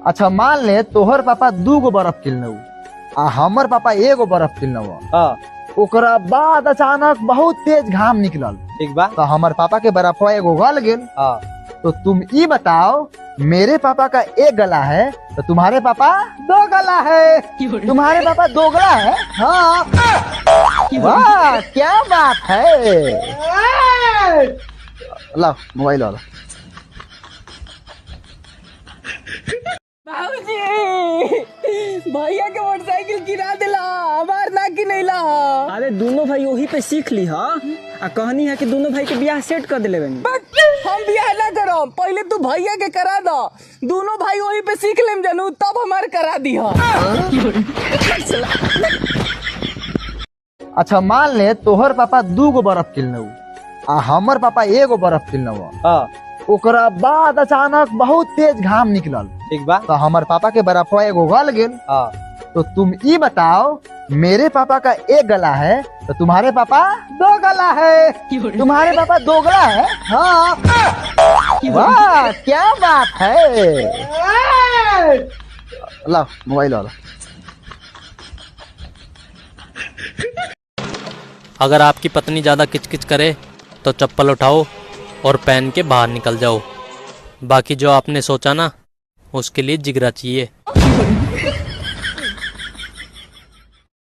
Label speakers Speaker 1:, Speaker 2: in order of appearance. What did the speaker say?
Speaker 1: अच्छा मान ले तोहर पापा 2 गो बर्फ किनले आ हमर पापा 1 गो बर्फ किनले।
Speaker 2: हाँ
Speaker 1: ओकरा बाद अचानक बहुत तेज घाम निकलल
Speaker 2: ठीक बा।
Speaker 1: तो हमर पापा के बर्फवा एगो गल गेल।
Speaker 2: हाँ
Speaker 1: तो तुम ये बताओ, मेरे पापा का 1 गला है तो तुम्हारे पापा 2 गला है। तुम्हारे पापा 2 गला है। हाँ वाह क्या बात है। ला मोबाइल वाला।
Speaker 3: भैया के मोटरसाइकिल गिरा दिला, हमार ना कि नहीं ला।
Speaker 4: अरे दोनों भाई वही पे सीख ली हा। आ कहनी है कि दोनों भाई के ब्याह सेट कर दिले बनी।
Speaker 3: हम बियाह ना करो, पहले तू भैया के करा दो, दोनों भाई वही पे सीख लेम जानू, तब हमार करा दी हा।
Speaker 1: अच्छा मान ले तोहर पापा 2 गो बर्फ किनले आ हमर पापा 1 गो बर्फ किनले।
Speaker 2: हाँ
Speaker 1: ओकरा बाद अचानक बहुत तेज घाम निकलल
Speaker 2: ठीक बा।
Speaker 1: तो हमर पापा के बर्फवा एगो गल गेल।
Speaker 2: हाँ
Speaker 1: तो तुम ये बताओ, मेरे पापा का 1 गला है तो तुम्हारे पापा 2 गला है। तुम्हारे पापा 2 गला है। हाँ वाह क्या बात है। ला मोबाइल वाला।
Speaker 5: अगर आपकी पत्नी ज़्यादा किचकिच करे तो चप्पल उठाओ और पहन के बाहर निकल जाओ। बाकी जो आपने सोचा ना, उसके लिए जिगरा चाहिए।